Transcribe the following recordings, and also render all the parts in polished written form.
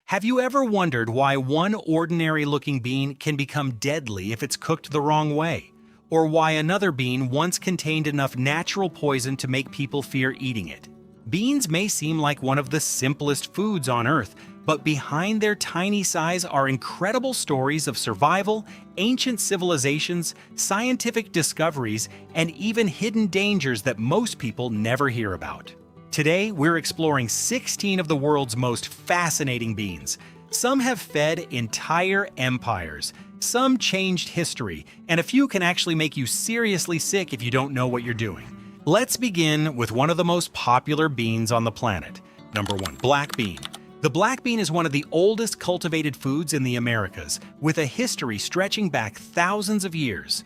Have you ever wondered why one ordinary-looking bean can become deadly if it's cooked the wrong way? Or why another bean once contained enough natural poison to make people fear eating it? Beans may seem like one of the simplest foods on Earth, but behind their tiny size are incredible stories of survival, ancient civilizations, scientific discoveries, and even hidden dangers that most people never hear about. Today, we're exploring 16 of the world's most fascinating beans. Some have fed entire empires, some changed history, and a few can actually make you seriously sick if you don't know what you're doing. Let's begin with one of the most popular beans on the planet. Number 1. Black bean. The black bean is one of the oldest cultivated foods in the Americas, with a history stretching back thousands of years.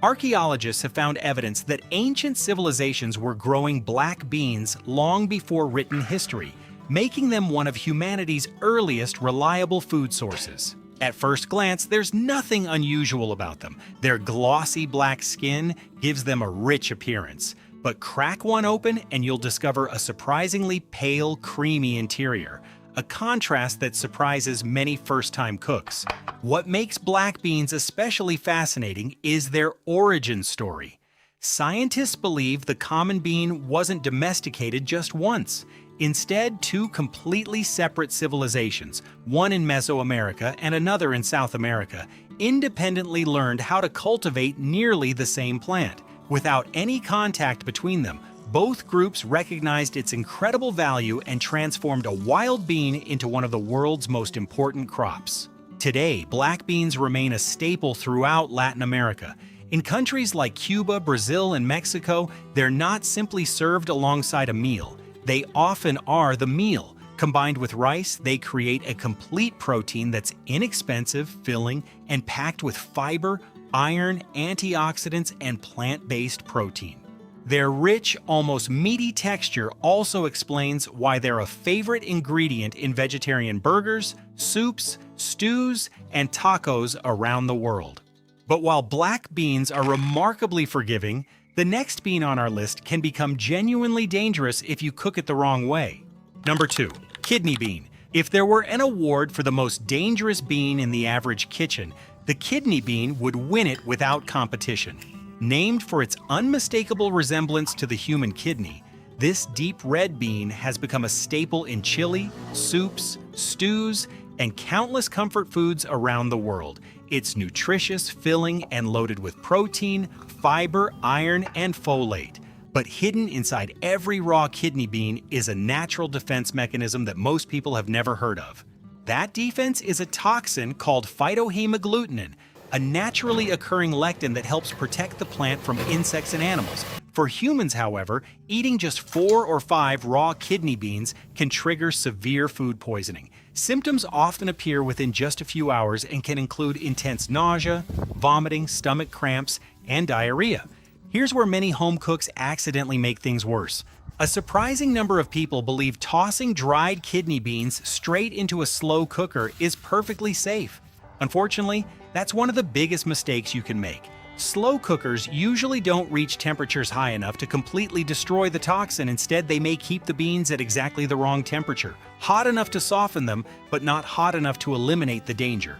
Archaeologists have found evidence that ancient civilizations were growing black beans long before written history, making them one of humanity's earliest reliable food sources. At first glance, there's nothing unusual about them. Their glossy black skin gives them a rich appearance. But crack one open and you'll discover a surprisingly pale, creamy interior, a contrast that surprises many first-time cooks. What makes black beans especially fascinating is their origin story. Scientists believe the common bean wasn't domesticated just once. Instead, two completely separate civilizations, one in Mesoamerica and another in South America, independently learned how to cultivate nearly the same plant. Without any contact between them, both groups recognized its incredible value and transformed a wild bean into one of the world's most important crops. Today, black beans remain a staple throughout Latin America. In countries like Cuba, Brazil, and Mexico, they're not simply served alongside a meal. They often are the meal. Combined with rice, they create a complete protein that's inexpensive, filling, and packed with fiber, iron, antioxidants, and plant-based protein. Their rich, almost meaty texture also explains why they're a favorite ingredient in vegetarian burgers, soups, stews, and tacos around the world. But while black beans are remarkably forgiving, the next bean on our list can become genuinely dangerous if you cook it the wrong way. Number 2. Kidney bean. If there were an award for the most dangerous bean in the average kitchen, the kidney bean would win it without competition. Named for its unmistakable resemblance to the human kidney, this deep red bean has become a staple in chili, soups, stews, and countless comfort foods around the world. It's nutritious, filling, and loaded with protein, fiber, iron, and folate. But hidden inside every raw kidney bean is a natural defense mechanism that most people have never heard of. That defense is a toxin called phytohemagglutinin, a naturally occurring lectin that helps protect the plant from insects and animals. For humans, however, eating just 4 or 5 raw kidney beans can trigger severe food poisoning. Symptoms often appear within just a few hours and can include intense nausea, vomiting, stomach cramps, and diarrhea. Here's where many home cooks accidentally make things worse. A surprising number of people believe tossing dried kidney beans straight into a slow cooker is perfectly safe. Unfortunately, that's one of the biggest mistakes you can make. Slow cookers usually don't reach temperatures high enough to completely destroy the toxin. Instead, they may keep the beans at exactly the wrong temperature, hot enough to soften them, but not hot enough to eliminate the danger.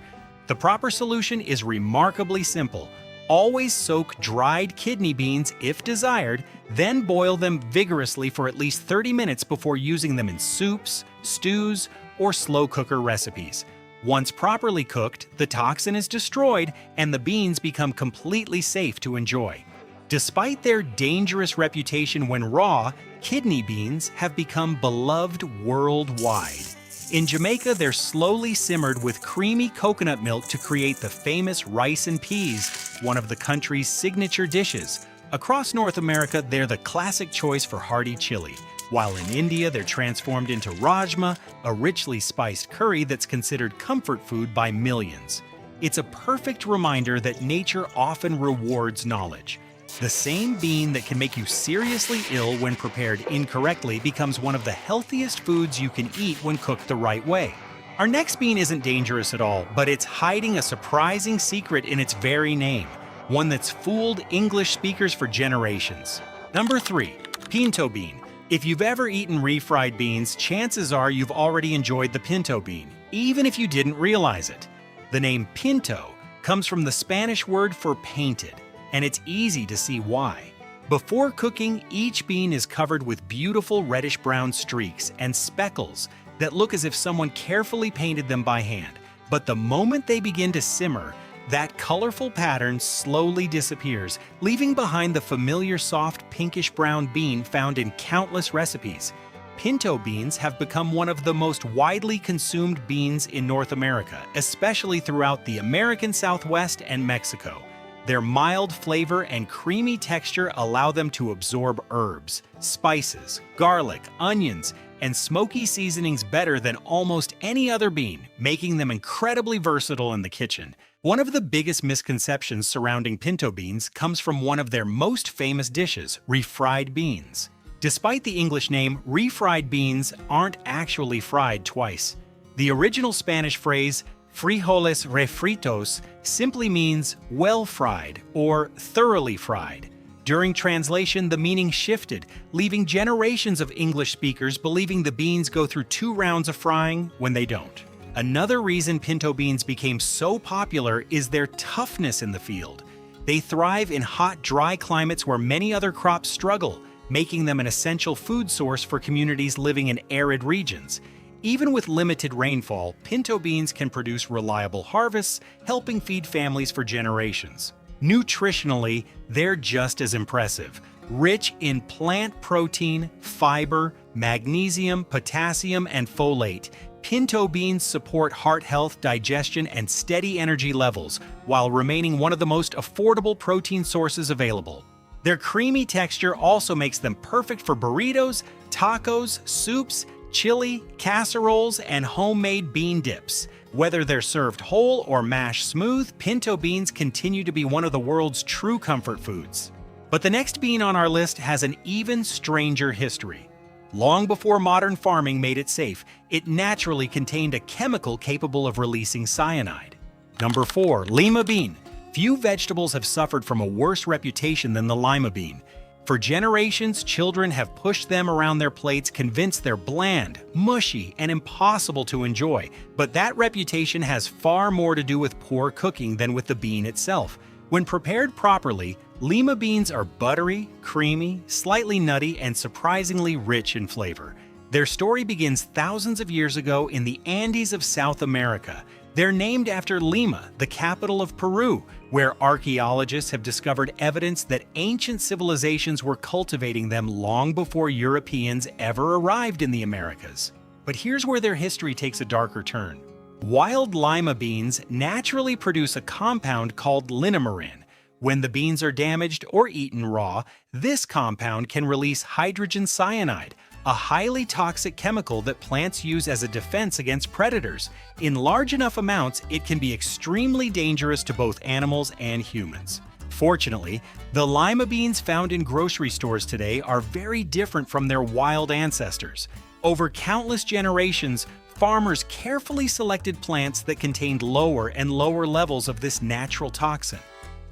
The proper solution is remarkably simple. Always soak dried kidney beans if desired, then boil them vigorously for at least 30 minutes before using them in soups, stews, or slow cooker recipes. Once properly cooked, the toxin is destroyed and the beans become completely safe to enjoy. Despite their dangerous reputation when raw, kidney beans have become beloved worldwide. In Jamaica, they're slowly simmered with creamy coconut milk to create the famous rice and peas, one of the country's signature dishes. Across North America, they're the classic choice for hearty chili. While in India, they're transformed into rajma, a richly spiced curry that's considered comfort food by millions. It's a perfect reminder that nature often rewards knowledge. The same bean that can make you seriously ill when prepared incorrectly becomes one of the healthiest foods you can eat when cooked the right way. Our next bean isn't dangerous at all, but it's hiding a surprising secret in its very name, one that's fooled English speakers for generations. Number 3. Pinto bean. If you've ever eaten refried beans, chances are you've already enjoyed the pinto bean. even if you didn't realize it. The name Pinto comes from the Spanish word for painted, and it's easy to see why. Before cooking, each bean is covered with beautiful reddish-brown streaks and speckles that look as if someone carefully painted them by hand. But the moment they begin to simmer, that colorful pattern slowly disappears, leaving behind the familiar soft pinkish-brown bean found in countless recipes. Pinto beans have become one of the most widely consumed beans in North America, especially throughout the American Southwest and Mexico. Their mild flavor and creamy texture allow them to absorb herbs, spices, garlic, onions, and smoky seasonings better than almost any other bean, making them incredibly versatile in the kitchen. One of the biggest misconceptions surrounding pinto beans comes from one of their most famous dishes, refried beans. Despite the English name, refried beans aren't actually fried twice. The original Spanish phrase, frijoles refritos, simply means well fried or thoroughly fried. During translation, the meaning shifted, leaving generations of English speakers believing the beans go through 2 rounds of frying when they don't. Another reason pinto beans became so popular is their toughness in the field. They thrive in hot, dry climates where many other crops struggle, making them an essential food source for communities living in arid regions. Even with limited rainfall, pinto beans can produce reliable harvests, helping feed families for generations. Nutritionally, they're just as impressive. Rich in plant protein, fiber, magnesium, potassium, and folate, pinto beans support heart health, digestion, and steady energy levels, while remaining one of the most affordable protein sources available. Their creamy texture also makes them perfect for burritos, tacos, soups, chili, casseroles, and homemade bean dips. Whether they're served whole or mashed smooth, pinto beans continue to be one of the world's true comfort foods. But the next bean on our list has an even stranger history. Long before modern farming made it safe, it naturally contained a chemical capable of releasing cyanide. Number 4. Lima bean. Few vegetables have suffered from a worse reputation than the lima bean. For generations, children have pushed them around their plates, convinced they're bland, mushy, and impossible to enjoy. But that reputation has far more to do with poor cooking than with the bean itself. When prepared properly, lima beans are buttery, creamy, slightly nutty, and surprisingly rich in flavor. Their story begins thousands of years ago in the Andes of South America. They're named after Lima, the capital of Peru, where archaeologists have discovered evidence that ancient civilizations were cultivating them long before Europeans ever arrived in the Americas. But here's where their history takes a darker turn. Wild lima beans naturally produce a compound called linamarin. When the beans are damaged or eaten raw, this compound can release hydrogen cyanide, a highly toxic chemical that plants use as a defense against predators. In large enough amounts, it can be extremely dangerous to both animals and humans. Fortunately, the lima beans found in grocery stores today are very different from their wild ancestors. Over countless generations, farmers carefully selected plants that contained lower and lower levels of this natural toxin.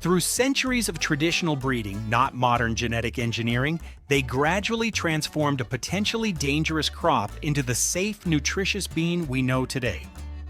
Through centuries of traditional breeding, not modern genetic engineering, they gradually transformed a potentially dangerous crop into the safe, nutritious bean we know today.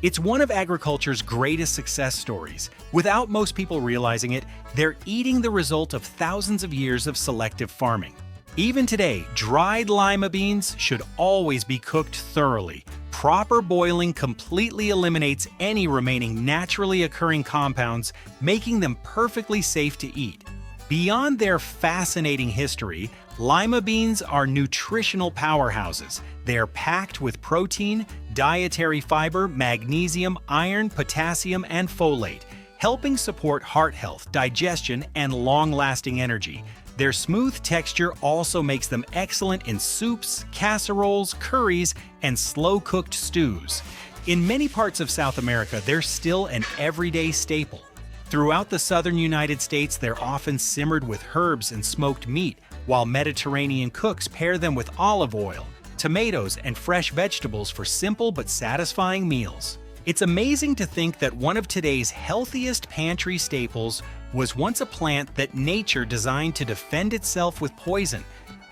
It's one of agriculture's greatest success stories. Without most people realizing it, they're eating the result of thousands of years of selective farming. Even today, dried lima beans should always be cooked thoroughly. Proper boiling completely eliminates any remaining naturally occurring compounds, making them perfectly safe to eat. Beyond their fascinating history, lima beans are nutritional powerhouses. They are packed with protein, dietary fiber, magnesium, iron, potassium, and folate, helping support heart health, digestion, and long-lasting energy. Their smooth texture also makes them excellent in soups, casseroles, curries, and slow-cooked stews. In many parts of South America, they're still an everyday staple. Throughout the southern United States, they're often simmered with herbs and smoked meat, while Mediterranean cooks pair them with olive oil, tomatoes, and fresh vegetables for simple but satisfying meals. It's amazing to think that one of today's healthiest pantry staples was once a plant that nature designed to defend itself with poison.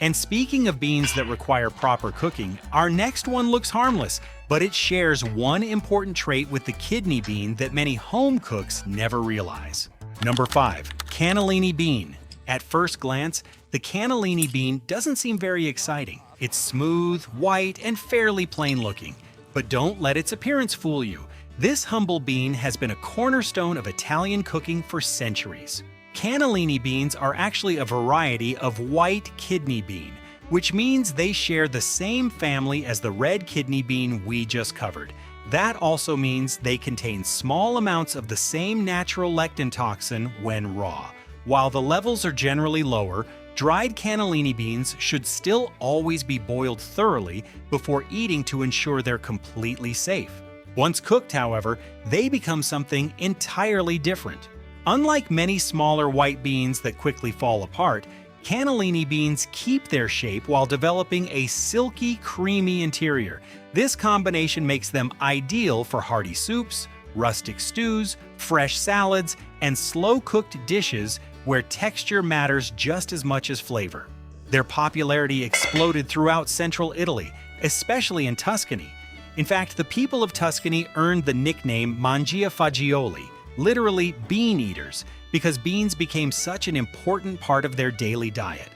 And speaking of beans that require proper cooking, our next one looks harmless, but it shares one important trait with the kidney bean that many home cooks never realize. Number 5. Cannellini bean. At first glance, the cannellini bean doesn't seem very exciting. It's smooth, white, and fairly plain looking. But don't let its appearance fool you. This humble bean has been a cornerstone of Italian cooking for centuries. Cannellini beans are actually a variety of white kidney bean, which means they share the same family as the red kidney bean we just covered. That also means they contain small amounts of the same natural lectin toxin when raw. While the levels are generally lower, dried cannellini beans should still always be boiled thoroughly before eating to ensure they're completely safe. Once cooked, however, they become something entirely different. Unlike many smaller white beans that quickly fall apart, cannellini beans keep their shape while developing a silky, creamy interior. This combination makes them ideal for hearty soups, rustic stews, fresh salads, and slow-cooked dishes where texture matters just as much as flavor. Their popularity exploded throughout central Italy, especially in Tuscany. In fact, the people of Tuscany earned the nickname mangiafagioli, literally bean eaters, because beans became such an important part of their daily diet.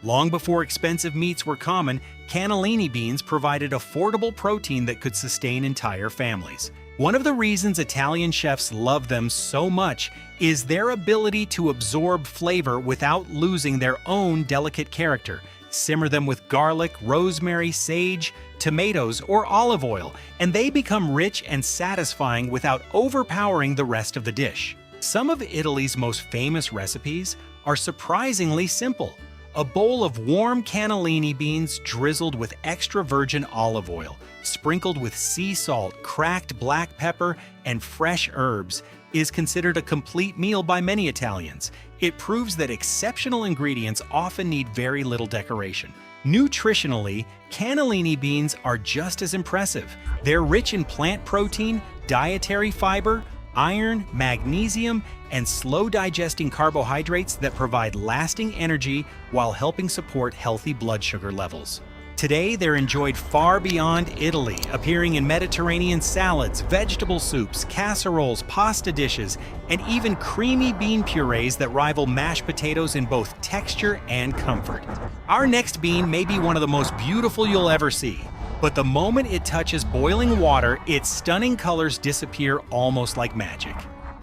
Long before expensive meats were common, cannellini beans provided affordable protein that could sustain entire families. One of the reasons Italian chefs love them so much is their ability to absorb flavor without losing their own delicate character. Simmer them with garlic, rosemary, sage, tomatoes, or olive oil, and they become rich and satisfying without overpowering the rest of the dish. Some of Italy's most famous recipes are surprisingly simple. A bowl of warm cannellini beans drizzled with extra virgin olive oil, sprinkled with sea salt, cracked black pepper, and fresh herbs, is considered a complete meal by many Italians. It proves that exceptional ingredients often need very little decoration. Nutritionally, cannellini beans are just as impressive. They're rich in plant protein, dietary fiber, iron, magnesium, and slow-digesting carbohydrates that provide lasting energy while helping support healthy blood sugar levels. Today, they're enjoyed far beyond Italy, appearing in Mediterranean salads, vegetable soups, casseroles, pasta dishes, and even creamy bean purees that rival mashed potatoes in both texture and comfort. Our next bean may be one of the most beautiful you'll ever see, but the moment it touches boiling water, its stunning colors disappear almost like magic.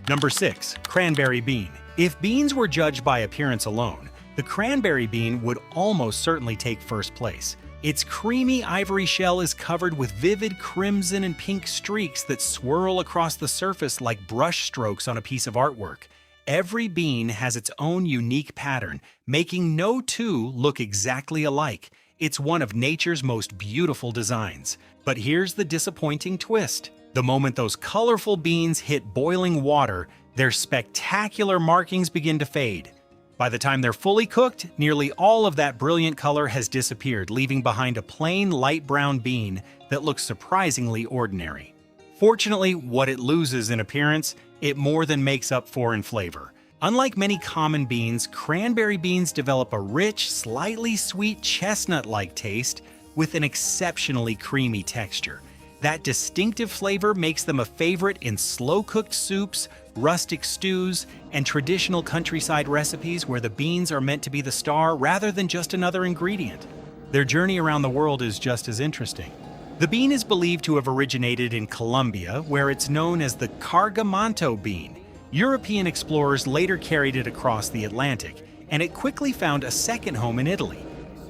Number 6. Cranberry bean. If beans were judged by appearance alone, the cranberry bean would almost certainly take first place. Its creamy ivory shell is covered with vivid crimson and pink streaks that swirl across the surface like brush strokes on a piece of artwork. Every bean has its own unique pattern, making no two look exactly alike. It's one of nature's most beautiful designs. But here's the disappointing twist. The moment those colorful beans hit boiling water, their spectacular markings begin to fade. By the time they're fully cooked, nearly all of that brilliant color has disappeared, leaving behind a plain light brown bean that looks surprisingly ordinary. Fortunately, what it loses in appearance, it more than makes up for in flavor. Unlike many common beans, cranberry beans develop a rich, slightly sweet chestnut-like taste with an exceptionally creamy texture. That distinctive flavor makes them a favorite in slow-cooked soups, rustic stews, and traditional countryside recipes where the beans are meant to be the star rather than just another ingredient. Their journey around the world is just as interesting. The bean is believed to have originated in Colombia, where it's known as the cargamanto bean. European explorers later carried it across the Atlantic, and it quickly found a second home in Italy.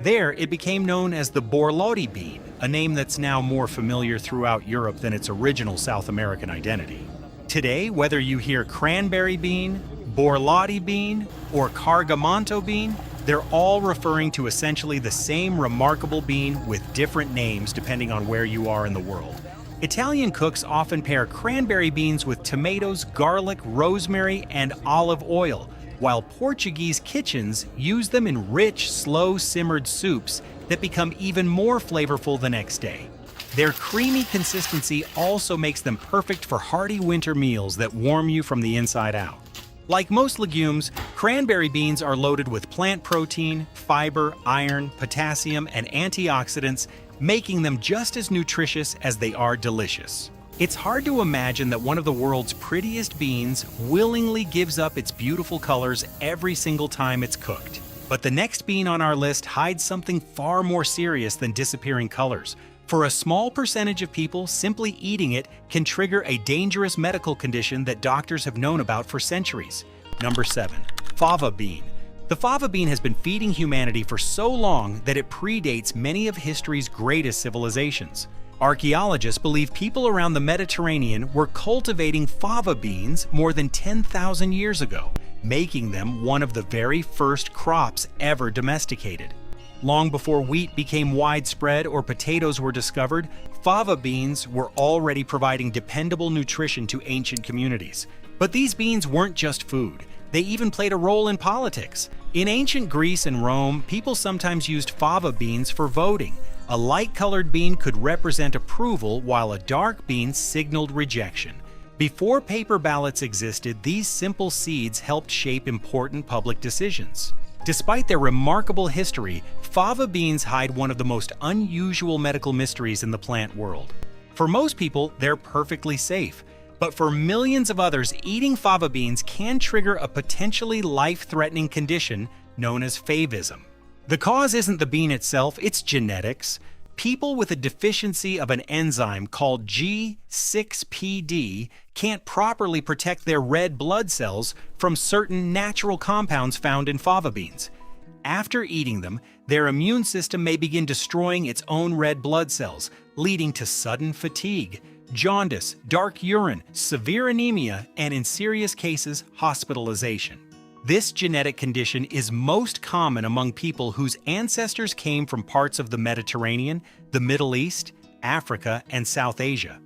There, it became known as the borlotti bean, a name that's now more familiar throughout Europe than its original South American identity. Today, whether you hear cranberry bean, borlotti bean, or cargamanto bean, they're all referring to essentially the same remarkable bean with different names depending on where you are in the world. Italian cooks often pair cranberry beans with tomatoes, garlic, rosemary, and olive oil, while Portuguese kitchens use them in rich, slow-simmered soups that become even more flavorful the next day. Their creamy consistency also makes them perfect for hearty winter meals that warm you from the inside out. Like most legumes, cranberry beans are loaded with plant protein, fiber, iron, potassium, and antioxidants, making them just as nutritious as they are delicious. It's hard to imagine that one of the world's prettiest beans willingly gives up its beautiful colors every single time it's cooked. But the next bean on our list hides something far more serious than disappearing colors. For a small percentage of people, simply eating it can trigger a dangerous medical condition that doctors have known about for centuries. Number 7. Fava bean. The fava bean has been feeding humanity for so long that it predates many of history's greatest civilizations. Archaeologists believe people around the Mediterranean were cultivating fava beans more than 10,000 years ago, making them one of the very first crops ever domesticated. Long before wheat became widespread or potatoes were discovered, fava beans were already providing dependable nutrition to ancient communities. But these beans weren't just food. They even played a role in politics. In ancient Greece and Rome, people sometimes used fava beans for voting. A light-colored bean could represent approval, while a dark bean signaled rejection. Before paper ballots existed, these simple seeds helped shape important public decisions. Despite their remarkable history, fava beans hide one of the most unusual medical mysteries in the plant world. For most people, they're perfectly safe. But for millions of others, eating fava beans can trigger a potentially life-threatening condition known as favism. The cause isn't the bean itself, it's genetics. People with a deficiency of an enzyme called G6PD can't properly protect their red blood cells from certain natural compounds found in fava beans. After eating them, their immune system may begin destroying its own red blood cells, leading to sudden fatigue, jaundice, dark urine, severe anemia, and in serious cases, hospitalization. This genetic condition is most common among people whose ancestors came from parts of the Mediterranean, the Middle East, Africa, and South Asia.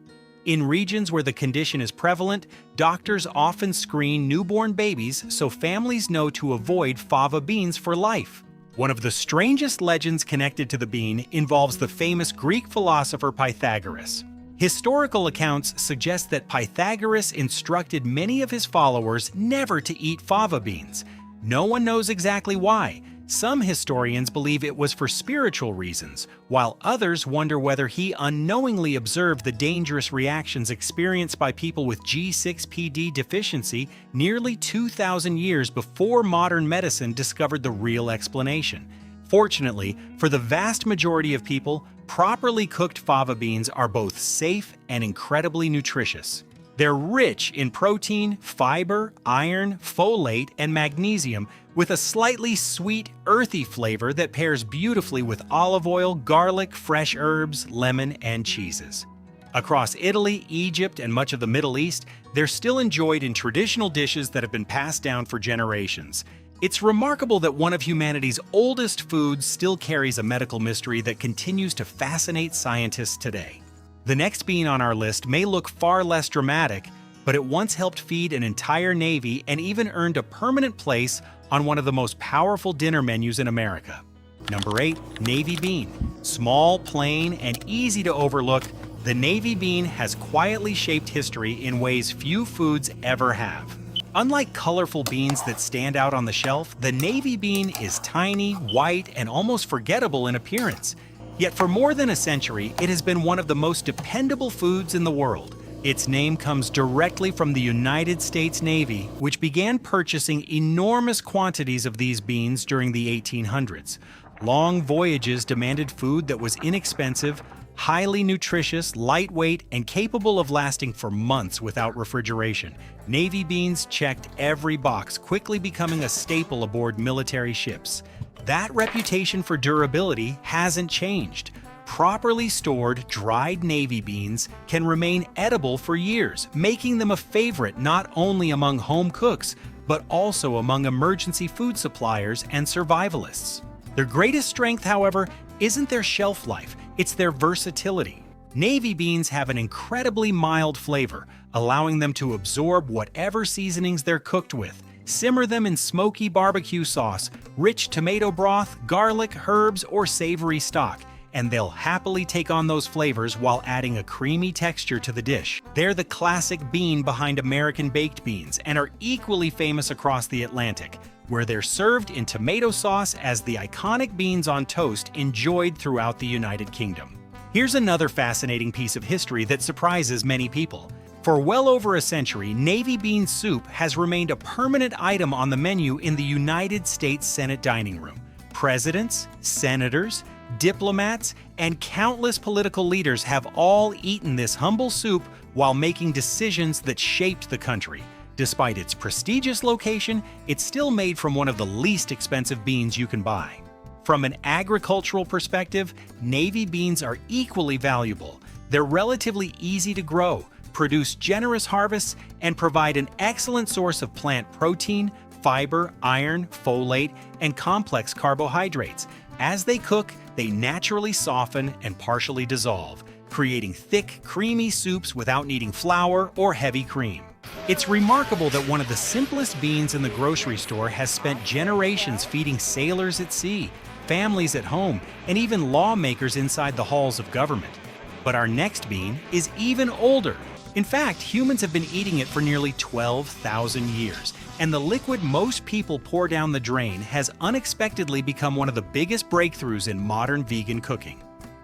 In regions where the condition is prevalent, doctors often screen newborn babies so families know to avoid fava beans for life. One of the strangest legends connected to the bean involves the famous Greek philosopher Pythagoras. Historical accounts suggest that Pythagoras instructed many of his followers never to eat fava beans. No one knows exactly why. Some historians believe it was for spiritual reasons, while others wonder whether he unknowingly observed the dangerous reactions experienced by people with G6PD deficiency nearly 2,000 years before modern medicine discovered the real explanation. Fortunately, for the vast majority of people, properly cooked fava beans are both safe and incredibly nutritious. They're rich in protein, fiber, iron, folate, and magnesium, with a slightly sweet, earthy flavor that pairs beautifully with olive oil, garlic, fresh herbs, lemon, and cheeses. Across Italy, Egypt, and much of the Middle East, they're still enjoyed in traditional dishes that have been passed down for generations. It's remarkable that one of humanity's oldest foods still carries a medical mystery that continues to fascinate scientists today. The next bean on our list may look far less dramatic, but it once helped feed an entire navy and even earned a permanent place on one of the most powerful dinner menus in America. Number 8. Navy bean. Small, plain, and easy to overlook, the navy bean has quietly shaped history in ways few foods ever have. Unlike colorful beans that stand out on the shelf, the navy bean is tiny, white, and almost forgettable in appearance. Yet for more than a century, it has been one of the most dependable foods in the world. Its name comes directly from the United States Navy, which began purchasing enormous quantities of these beans during the 1800s. Long voyages demanded food that was inexpensive, highly nutritious, lightweight, and capable of lasting for months without refrigeration. Navy beans checked every box, quickly becoming a staple aboard military ships. That reputation for durability hasn't changed. Properly stored, dried navy beans can remain edible for years, making them a favorite not only among home cooks, but also among emergency food suppliers and survivalists. Their greatest strength, however, isn't their shelf life, it's their versatility. Navy beans have an incredibly mild flavor, allowing them to absorb whatever seasonings they're cooked with. Simmer them in smoky barbecue sauce, rich tomato broth, garlic, herbs, or savory stock, and they'll happily take on those flavors while adding a creamy texture to the dish. They're the classic bean behind American baked beans and are equally famous across the Atlantic, where they're served in tomato sauce as the iconic beans on toast enjoyed throughout the United Kingdom. Here's another fascinating piece of history that surprises many people. For well over a century, navy bean soup has remained a permanent item on the menu in the United States Senate dining room. Presidents, senators, diplomats, and countless political leaders have all eaten this humble soup while making decisions that shaped the country. Despite its prestigious location, it's still made from one of the least expensive beans you can buy. From an agricultural perspective, navy beans are equally valuable. They're relatively easy to grow, produce generous harvests, and provide an excellent source of plant protein, fiber, iron, folate, and complex carbohydrates. As they cook, they naturally soften and partially dissolve, creating thick, creamy soups without needing flour or heavy cream. It's remarkable that one of the simplest beans in the grocery store has spent generations feeding sailors at sea, families at home, and even lawmakers inside the halls of government. But our next bean is even older. In fact, humans have been eating it for nearly 12,000 years, and the liquid most people pour down the drain has unexpectedly become one of the biggest breakthroughs in modern vegan cooking.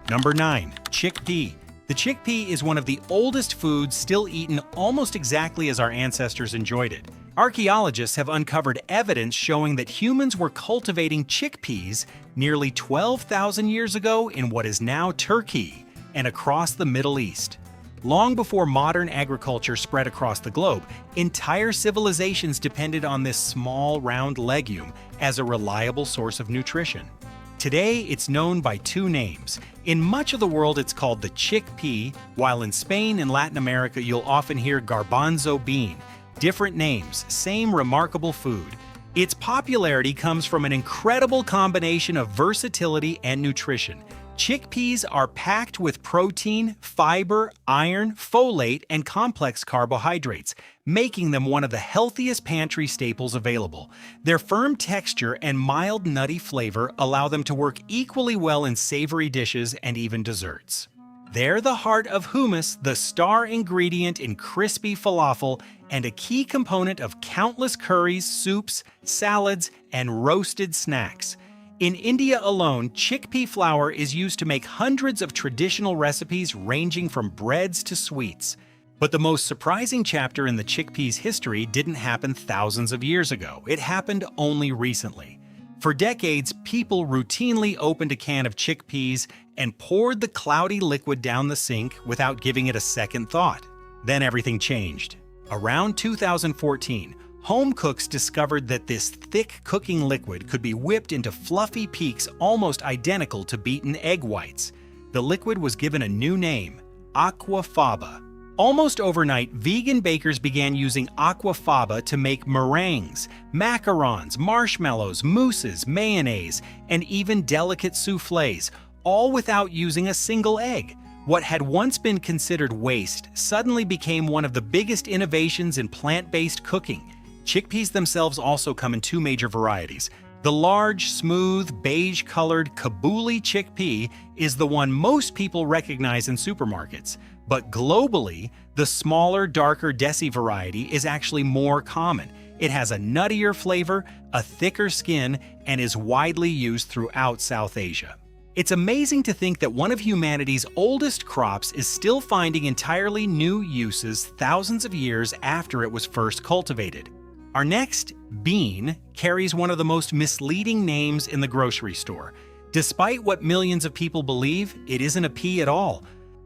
Number 9. Chickpea. The chickpea is one of the oldest foods still eaten almost exactly as our ancestors enjoyed it. Archaeologists have uncovered evidence showing that humans were cultivating chickpeas nearly 12,000 years ago in what is now Turkey and across the Middle East. Long before modern agriculture spread across the globe, entire civilizations depended on this small, round legume as a reliable source of nutrition. Today, it's known by two names. In much of the world, it's called the chickpea, while in Spain and Latin America, you'll often hear garbanzo bean. Different names, same remarkable food. Its popularity comes from an incredible combination of versatility and nutrition. Chickpeas are packed with protein, fiber, iron, folate, and complex carbohydrates, making them one of the healthiest pantry staples available. Their firm texture and mild nutty flavor allow them to work equally well in savory dishes and even desserts. They're the heart of hummus, the star ingredient in crispy falafel, and a key component of countless curries, soups, salads, and roasted snacks. In India alone, chickpea flour is used to make hundreds of traditional recipes ranging from breads to sweets. But the most surprising chapter in the chickpea's history didn't happen thousands of years ago. It happened only recently. For decades, people routinely opened a can of chickpeas and poured the cloudy liquid down the sink without giving it a second thought. Then everything changed. Around 2014, home cooks discovered that this thick cooking liquid could be whipped into fluffy peaks almost identical to beaten egg whites. The liquid was given a new name, aqua fava. Almost overnight, vegan bakers began using aqua fava to make meringues, macarons, marshmallows, mousses, mayonnaise, and even delicate soufflés, all without using a single egg. What had once been considered waste suddenly became one of the biggest innovations in plant-based cooking. Chickpeas themselves also come in two major varieties. The large, smooth, beige-colored Kabuli chickpea is the one most people recognize in supermarkets. But globally, the smaller, darker desi variety is actually more common. It has a nuttier flavor, a thicker skin, and is widely used throughout South Asia. It's amazing to think that one of humanity's oldest crops is still finding entirely new uses thousands of years after it was first cultivated. Our next, bean, carries one of the most misleading names in the grocery store. Despite what millions of people believe, it isn't a pea at all.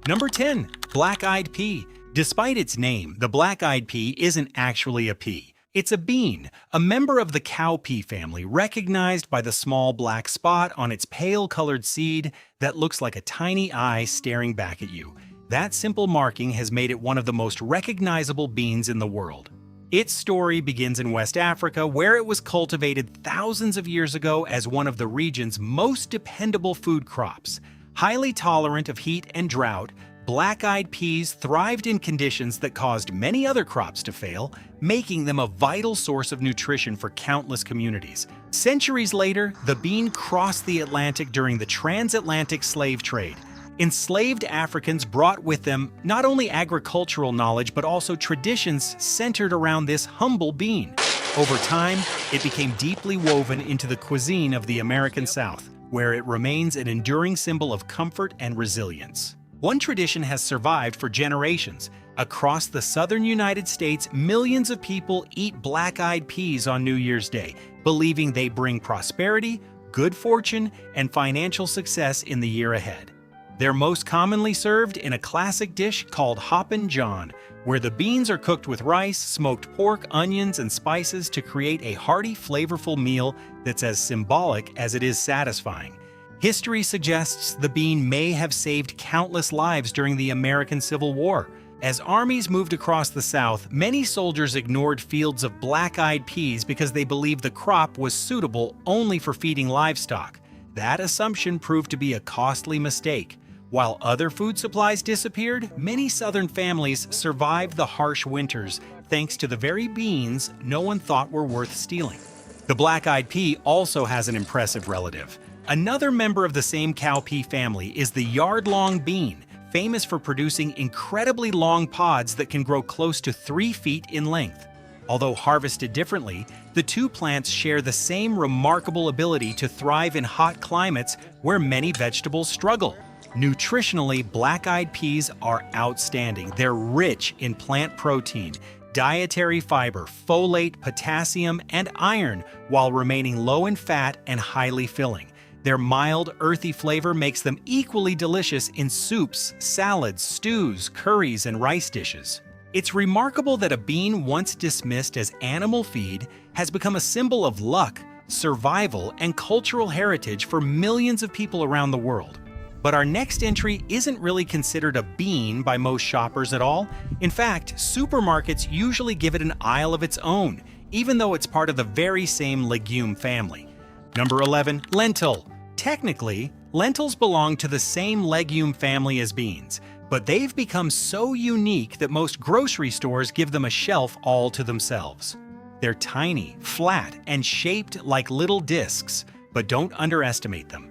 Number 10. Black-eyed pea. Despite its name, the black-eyed pea isn't actually a pea. It's a bean, a member of the cowpea family, recognized by the small black spot on its pale-colored seed that looks like a tiny eye staring back at you. That simple marking has made it one of the most recognizable beans in the world. Its story begins in West Africa, where it was cultivated thousands of years ago as one of the region's most dependable food crops. Highly tolerant of heat and drought, black-eyed peas thrived in conditions that caused many other crops to fail, making them a vital source of nutrition for countless communities. Centuries later, the bean crossed the Atlantic during the transatlantic slave trade. Enslaved Africans brought with them not only agricultural knowledge but also traditions centered around this humble bean. Over time, it became deeply woven into the cuisine of the American South, where it remains an enduring symbol of comfort and resilience. One tradition has survived for generations. Across the southern United States, millions of people eat black-eyed peas on New Year's Day, believing they bring prosperity, good fortune, and financial success in the year ahead. They're most commonly served in a classic dish called Hoppin' John, where the beans are cooked with rice, smoked pork, onions, and spices to create a hearty, flavorful meal that's as symbolic as it is satisfying. History suggests the bean may have saved countless lives during the American Civil War. As armies moved across the South, many soldiers ignored fields of black-eyed peas because they believed the crop was suitable only for feeding livestock. That assumption proved to be a costly mistake. While other food supplies disappeared, many Southern families survived the harsh winters thanks to the very beans no one thought were worth stealing. The black-eyed pea also has an impressive relative. Another member of the same cowpea family is the yard-long bean, famous for producing incredibly long pods that can grow close to 3 feet in length. Although harvested differently, the two plants share the same remarkable ability to thrive in hot climates where many vegetables struggle. Nutritionally, black-eyed peas are outstanding. They're rich in plant protein, dietary fiber, folate, potassium, and iron, while remaining low in fat and highly filling. Their mild, earthy flavor makes them equally delicious in soups, salads, stews, curries, and rice dishes. It's remarkable that a bean once dismissed as animal feed has become a symbol of luck, survival, and cultural heritage for millions of people around the world. But our next entry isn't really considered a bean by most shoppers at all. In fact, supermarkets usually give it an aisle of its own, even though it's part of the very same legume family. Number 11, lentil. Technically, lentils belong to the same legume family as beans, but they've become so unique that most grocery stores give them a shelf all to themselves. They're tiny, flat, and shaped like little discs, but don't underestimate them.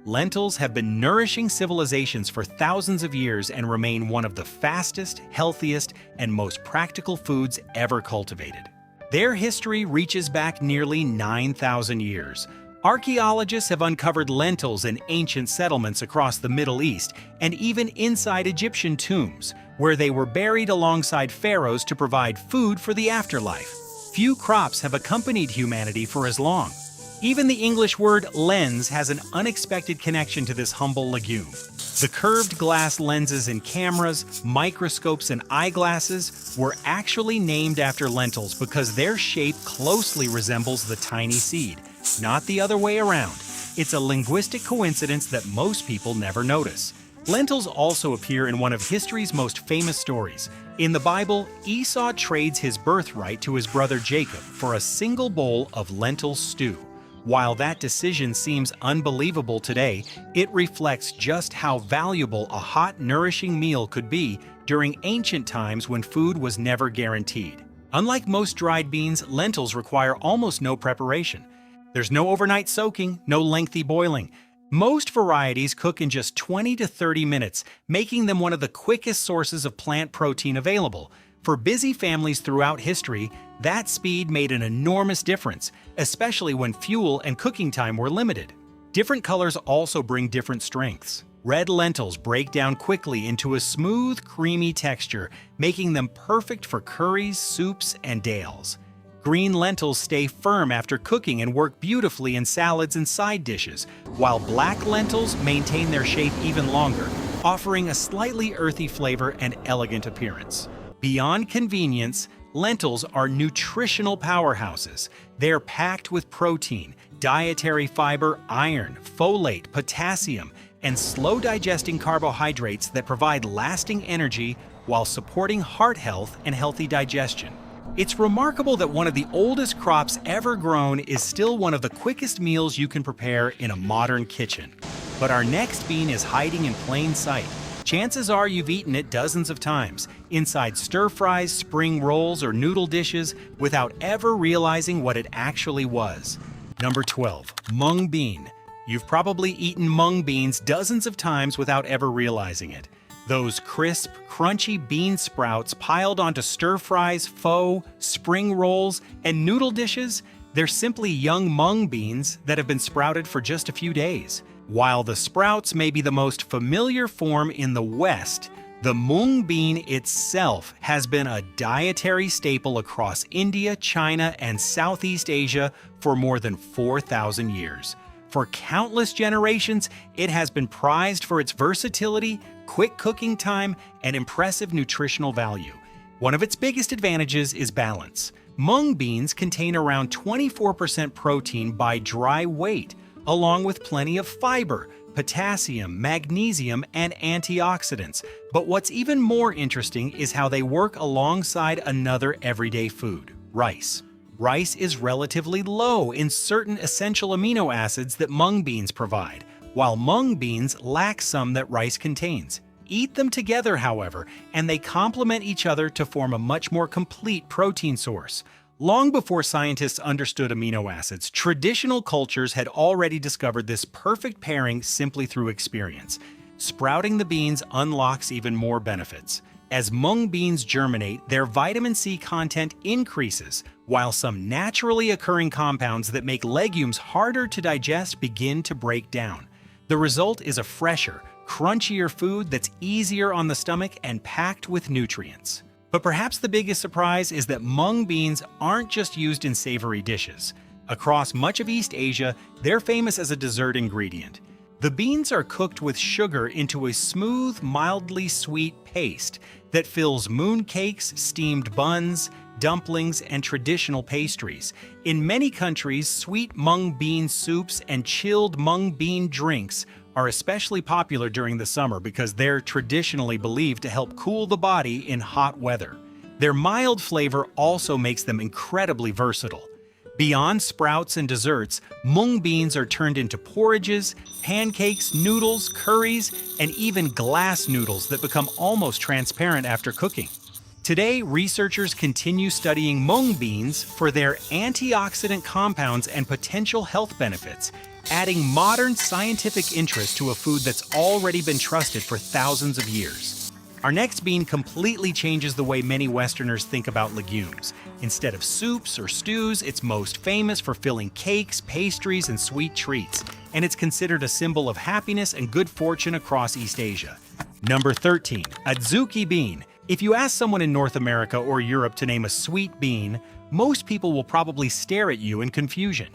Lentils have been nourishing civilizations for thousands of years and remain one of the fastest, healthiest, and most practical foods ever cultivated. Their history reaches back nearly 9,000 years. Archaeologists have uncovered lentils in ancient settlements across the Middle East and even inside Egyptian tombs, where they were buried alongside pharaohs to provide food for the afterlife. Few crops have accompanied humanity for as long. Even the English word lens has an unexpected connection to this humble legume. The curved glass lenses in cameras, microscopes, and eyeglasses were actually named after lentils because their shape closely resembles the tiny seed, not the other way around. It's a linguistic coincidence that most people never notice. Lentils also appear in one of history's most famous stories. In the Bible, Esau trades his birthright to his brother Jacob for a single bowl of lentil stew. While that decision seems unbelievable today, it reflects just how valuable a hot, nourishing meal could be during ancient times when food was never guaranteed. Unlike most dried beans, lentils require almost no preparation. There's no overnight soaking, no lengthy boiling. Most varieties cook in just 20 to 30 minutes, making them one of the quickest sources of plant protein available. For busy families throughout history, that speed made an enormous difference, especially when fuel and cooking time were limited. Different colors also bring different strengths. Red lentils break down quickly into a smooth, creamy texture, making them perfect for curries, soups, and dales. Green lentils stay firm after cooking and work beautifully in salads and side dishes, while black lentils maintain their shape even longer, offering a slightly earthy flavor and elegant appearance. Beyond convenience, lentils are nutritional powerhouses. They're packed with protein, dietary fiber, iron, folate, potassium, and slow-digesting carbohydrates that provide lasting energy while supporting heart health and healthy digestion. It's remarkable that one of the oldest crops ever grown is still one of the quickest meals you can prepare in a modern kitchen. But our next bean is hiding in plain sight. Chances are you've eaten it dozens of times, inside stir-fries, spring rolls, or noodle dishes, without ever realizing what it actually was. Number 12. Mung bean. You've probably eaten mung beans dozens of times without ever realizing it. Those crisp, crunchy bean sprouts piled onto stir-fries, pho, spring rolls, and noodle dishes, they're simply young mung beans that have been sprouted for just a few days. While the sprouts may be the most familiar form in the West, the mung bean itself has been a dietary staple across India, China, and Southeast Asia for more than 4,000 years. For countless generations, it has been prized for its versatility, quick cooking time, and impressive nutritional value. One of its biggest advantages is balance. Mung beans contain around 24% protein by dry weight, along with plenty of fiber, potassium, magnesium, and antioxidants. But what's even more interesting is how they work alongside another everyday food, rice. Rice is relatively low in certain essential amino acids that mung beans provide, while mung beans lack some that rice contains. Eat them together, however, and they complement each other to form a much more complete protein source. Long before scientists understood amino acids, traditional cultures had already discovered this perfect pairing simply through experience. Sprouting the beans unlocks even more benefits. As mung beans germinate, their vitamin C content increases, while some naturally occurring compounds that make legumes harder to digest begin to break down. The result is a fresher, crunchier food that's easier on the stomach and packed with nutrients. But perhaps the biggest surprise is that mung beans aren't just used in savory dishes. Across much of East Asia, they're famous as a dessert ingredient. The beans are cooked with sugar into a smooth, mildly sweet paste that fills mooncakes, steamed buns, dumplings, and traditional pastries. In many countries, sweet mung bean soups and chilled mung bean drinks are especially popular during the summer because they're traditionally believed to help cool the body in hot weather. Their mild flavor also makes them incredibly versatile. Beyond sprouts and desserts, mung beans are turned into porridges, pancakes, noodles, curries, and even glass noodles that become almost transparent after cooking. Today, researchers continue studying mung beans for their antioxidant compounds and potential health benefits, adding modern scientific interest to a food that's already been trusted for thousands of years. Our next bean completely changes the way many Westerners think about legumes. Instead of soups or stews, it's most famous for filling cakes, pastries, and sweet treats, and it's considered a symbol of happiness and good fortune across East Asia. Number 13. Adzuki bean. If you ask someone in North America or Europe to name a sweet bean, most people will probably stare at you in confusion.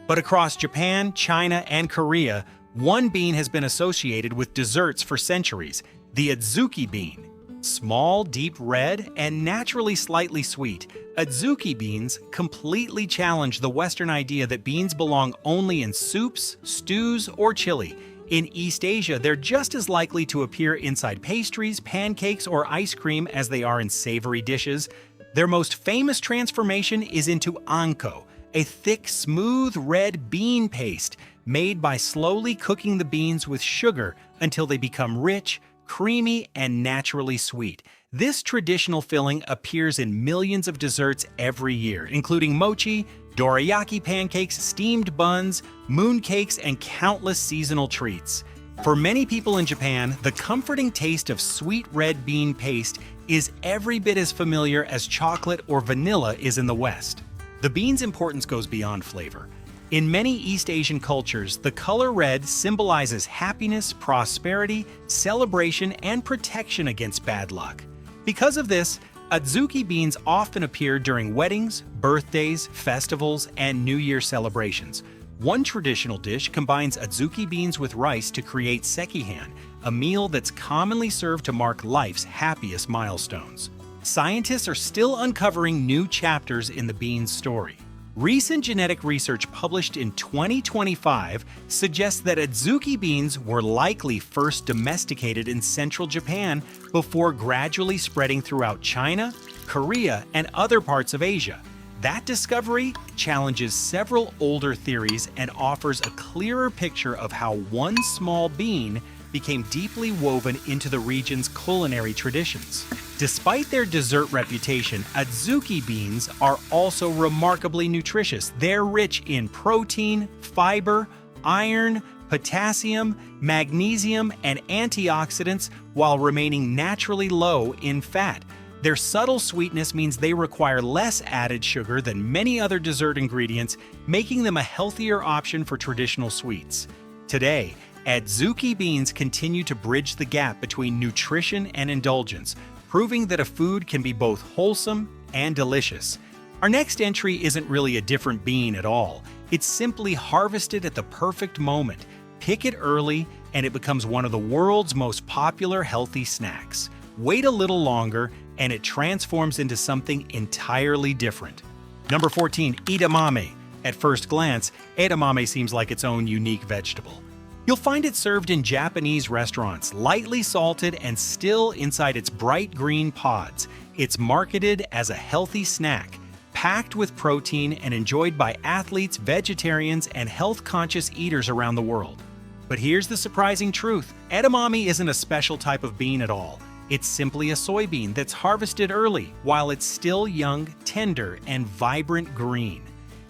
But across Japan, China, and Korea, one bean has been associated with desserts for centuries: the Adzuki bean. Small, deep red, and naturally slightly sweet, Adzuki beans completely challenge the Western idea that beans belong only in soups, stews, or chili. In East Asia, they're just as likely to appear inside pastries, pancakes, or ice cream as they are in savory dishes. Their most famous transformation is into anko, a thick, smooth red bean paste made by slowly cooking the beans with sugar until they become rich, creamy, and naturally sweet. This traditional filling appears in millions of desserts every year, including mochi, dorayaki pancakes, steamed buns, mooncakes, and countless seasonal treats. For many people in Japan, the comforting taste of sweet red bean paste is every bit as familiar as chocolate or vanilla is in the West. The bean's importance goes beyond flavor. In many East Asian cultures, the color red symbolizes happiness, prosperity, celebration, and protection against bad luck. Because of this, Adzuki beans often appear during weddings, birthdays, festivals, and New Year celebrations. One traditional dish combines Adzuki beans with rice to create sekihan, a meal that's commonly served to mark life's happiest milestones. Scientists are still uncovering new chapters in the bean's story. Recent genetic research published in 2025 suggests that Adzuki beans were likely first domesticated in central Japan before gradually spreading throughout China, Korea, and other parts of Asia. That discovery challenges several older theories and offers a clearer picture of how one small bean became deeply woven into the region's culinary traditions. Despite their dessert reputation, Adzuki beans are also remarkably nutritious. They're rich in protein, fiber, iron, potassium, magnesium, and antioxidants while remaining naturally low in fat. Their subtle sweetness means they require less added sugar than many other dessert ingredients, making them a healthier option for traditional sweets. Today, Adzuki beans continue to bridge the gap between nutrition and indulgence, proving that a food can be both wholesome and delicious. Our next entry isn't really a different bean at all. It's simply harvested at the perfect moment. Pick it early, and it becomes one of the world's most popular healthy snacks. Wait a little longer, and it transforms into something entirely different. Number 14, edamame. At first glance, edamame seems like its own unique vegetable. You'll find it served in Japanese restaurants, lightly salted and still inside its bright green pods. It's marketed as a healthy snack, packed with protein and enjoyed by athletes, vegetarians, and health-conscious eaters around the world. But here's the surprising truth. Edamame isn't a special type of bean at all. It's simply a soybean that's harvested early while it's still young, tender, and vibrant green.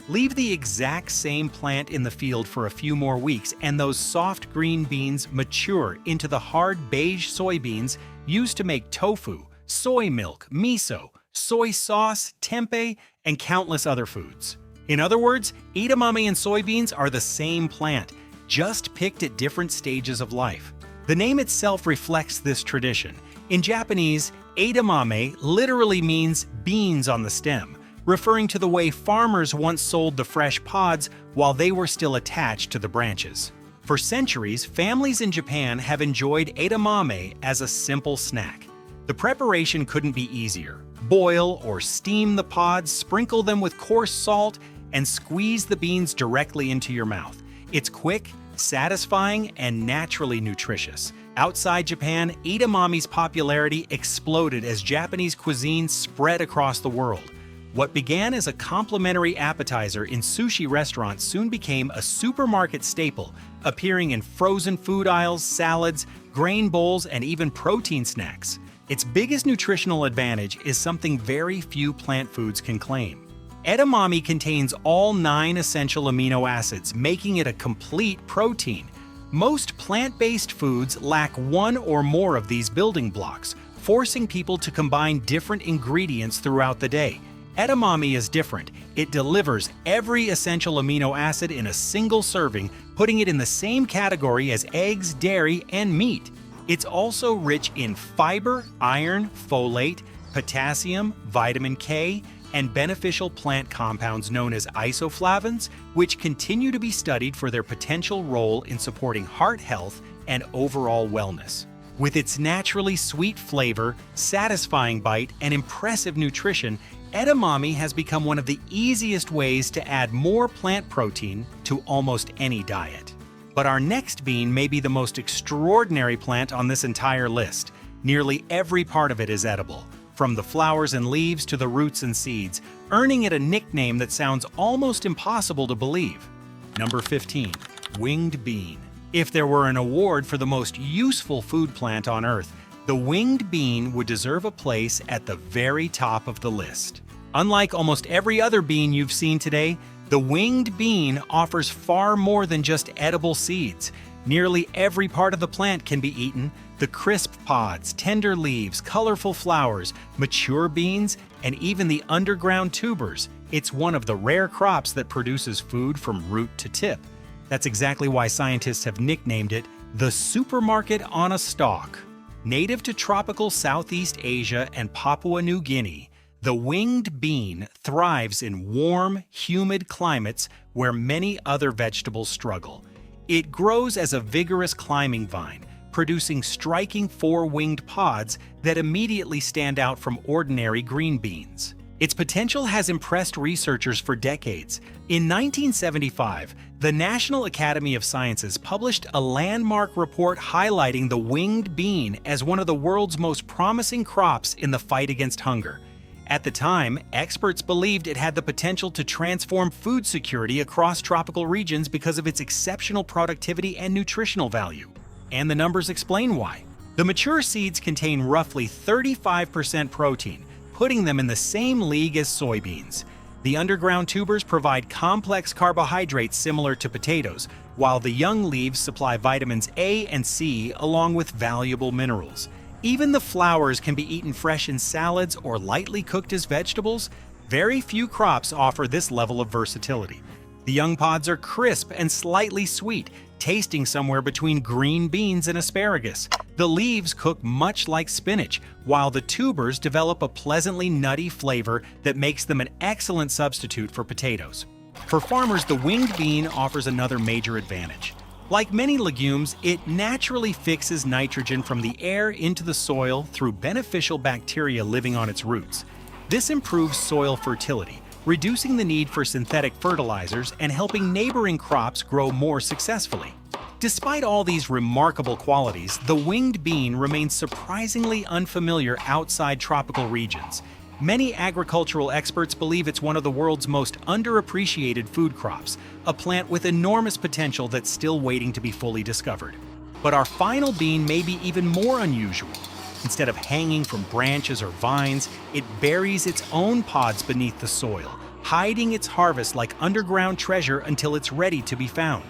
Leave the exact same plant in the field for a few more weeks and those soft green beans mature into the hard beige soybeans used to make tofu, soy milk, miso, soy sauce, tempeh, and countless other foods. In other words, edamame and soybeans are the same plant, just picked at different stages of life. The name itself reflects this tradition. In Japanese, edamame literally means beans on the stem, referring to the way farmers once sold the fresh pods while they were still attached to the branches. For centuries, families in Japan have enjoyed edamame as a simple snack. The preparation couldn't be easier. Boil or steam the pods, sprinkle them with coarse salt, and squeeze the beans directly into your mouth. It's quick, satisfying, and naturally nutritious. Outside Japan, edamame's popularity exploded as Japanese cuisine spread across the world. What began as a complimentary appetizer in sushi restaurants soon became a supermarket staple, appearing in frozen food aisles, salads, grain bowls, and even protein snacks. Its biggest nutritional advantage is something very few plant foods can claim. Edamame contains all 9 essential amino acids, making it a complete protein. Most plant-based foods lack one or more of these building blocks, forcing people to combine different ingredients throughout the day. Edamame is different. It delivers every essential amino acid in a single serving, putting it in the same category as eggs, dairy, and meat. It's also rich in fiber, iron, folate, potassium, vitamin K, and beneficial plant compounds known as isoflavones, which continue to be studied for their potential role in supporting heart health and overall wellness. With its naturally sweet flavor, satisfying bite, and impressive nutrition, edamame has become one of the easiest ways to add more plant protein to almost any diet. But our next bean may be the most extraordinary plant on this entire list. Nearly every part of it is edible, from the flowers and leaves to the roots and seeds, earning it a nickname that sounds almost impossible to believe. Number 15, winged bean. If there were an award for the most useful food plant on Earth, the winged bean would deserve a place at the very top of the list. Unlike almost every other bean you've seen today, the winged bean offers far more than just edible seeds. Nearly every part of the plant can be eaten: the crisp pods, tender leaves, colorful flowers, mature beans, and even the underground tubers. It's one of the rare crops that produces food from root to tip. That's exactly why scientists have nicknamed it the supermarket on a stalk. Native to tropical Southeast Asia and Papua New Guinea, the winged bean thrives in warm, humid climates where many other vegetables struggle. It grows as a vigorous climbing vine, producing striking 4-winged pods that immediately stand out from ordinary green beans. Its potential has impressed researchers for decades. In 1975, the National Academy of Sciences published a landmark report highlighting the winged bean as one of the world's most promising crops in the fight against hunger. At the time, experts believed it had the potential to transform food security across tropical regions because of its exceptional productivity and nutritional value. and the numbers explain why. The mature seeds contain roughly 35% protein, putting them in the same league as soybeans. The underground tubers provide complex carbohydrates similar to potatoes, while the young leaves supply vitamins A and C along with valuable minerals. Even the flowers can be eaten fresh in salads or lightly cooked as vegetables. Very few crops offer this level of versatility. The young pods are crisp and slightly sweet, tasting somewhere between green beans and asparagus. The leaves cook much like spinach, while the tubers develop a pleasantly nutty flavor that makes them an excellent substitute for potatoes. For farmers, the winged bean offers another major advantage. Like many legumes, it naturally fixes nitrogen from the air into the soil through beneficial bacteria living on its roots. This improves soil fertility, reducing the need for synthetic fertilizers and helping neighboring crops grow more successfully. Despite all these remarkable qualities, the winged bean remains surprisingly unfamiliar outside tropical regions. Many agricultural experts believe it's one of the world's most underappreciated food crops, a plant with enormous potential that's still waiting to be fully discovered. But our final bean may be even more unusual. Instead of hanging from branches or vines, it buries its own pods beneath the soil, hiding its harvest like underground treasure until it's ready to be found.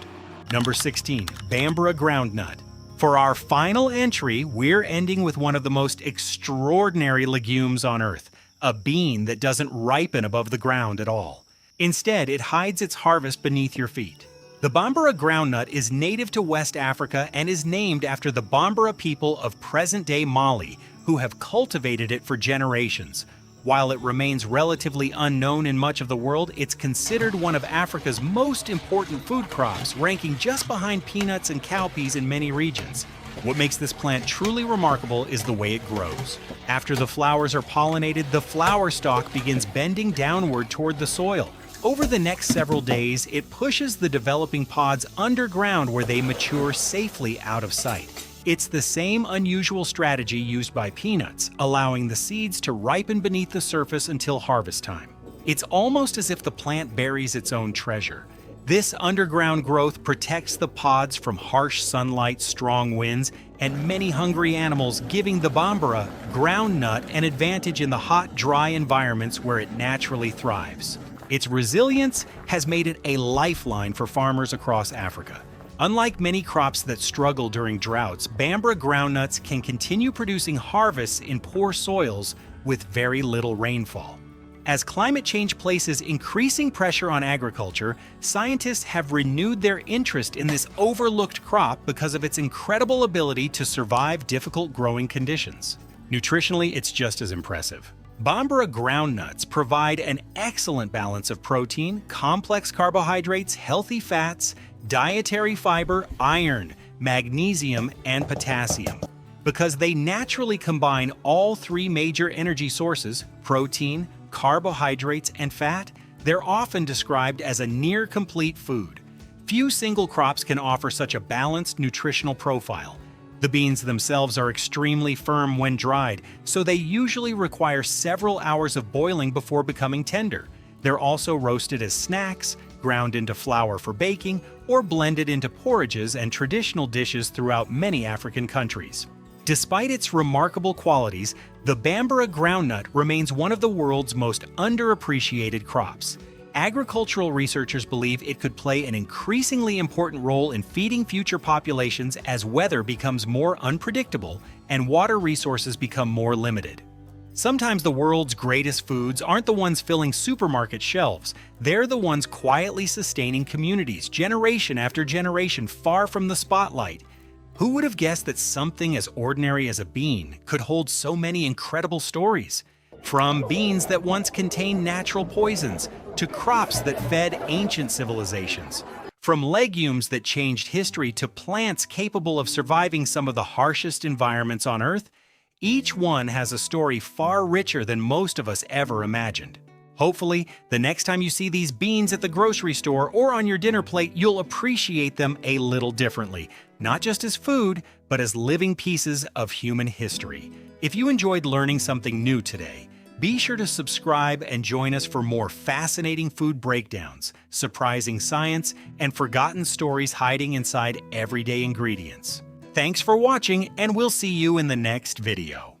Number 16. Bambara groundnut. For our final entry, we're ending with one of the most extraordinary legumes on Earth, a bean that doesn't ripen above the ground at all. Instead, it hides its harvest beneath your feet. The Bambara groundnut is native to West Africa and is named after the Bambara people of present-day Mali, who have cultivated it for generations. While it remains relatively unknown in much of the world, it's considered one of Africa's most important food crops, ranking just behind peanuts and cowpeas in many regions. What makes this plant truly remarkable is the way it grows. After the flowers are pollinated, the flower stalk begins bending downward toward the soil. Over the next several days, it pushes the developing pods underground where they mature safely out of sight. It's the same unusual strategy used by peanuts, allowing the seeds to ripen beneath the surface until harvest time. It's almost as if the plant buries its own treasure. This underground growth protects the pods from harsh sunlight, strong winds, and many hungry animals, giving the Bambara groundnut an advantage in the hot, dry environments where it naturally thrives. Its resilience has made it a lifeline for farmers across Africa. Unlike many crops that struggle during droughts, Bambara groundnuts can continue producing harvests in poor soils with very little rainfall. As climate change places increasing pressure on agriculture, scientists have renewed their interest in this overlooked crop because of its incredible ability to survive difficult growing conditions. Nutritionally, it's just as impressive. Bambara groundnuts provide an excellent balance of protein, complex carbohydrates, healthy fats, dietary fiber, iron, magnesium, and potassium. Because they naturally combine all three major energy sources, protein, carbohydrates, and fat, they're often described as a near-complete food. Few single crops can offer such a balanced nutritional profile. The beans themselves are extremely firm when dried, so they usually require several hours of boiling before becoming tender. They're also roasted as snacks, ground into flour for baking, or blended into porridges and traditional dishes throughout many African countries. Despite its remarkable qualities, the Bambara groundnut remains one of the world's most underappreciated crops. Agricultural researchers believe it could play an increasingly important role in feeding future populations as weather becomes more unpredictable and water resources become more limited. Sometimes the world's greatest foods aren't the ones filling supermarket shelves. They're the ones quietly sustaining communities, generation after generation, far from the spotlight. Who would have guessed that something as ordinary as a bean could hold so many incredible stories? From beans that once contained natural poisons, to crops that fed ancient civilizations. From legumes that changed history to plants capable of surviving some of the harshest environments on Earth, each one has a story far richer than most of us ever imagined. Hopefully, the next time you see these beans at the grocery store or on your dinner plate, you'll appreciate them a little differently, not just as food, but as living pieces of human history. If you enjoyed learning something new today, be sure to subscribe and join us for more fascinating food breakdowns, surprising science, and forgotten stories hiding inside everyday ingredients. Thanks for watching, and we'll see you in the next video.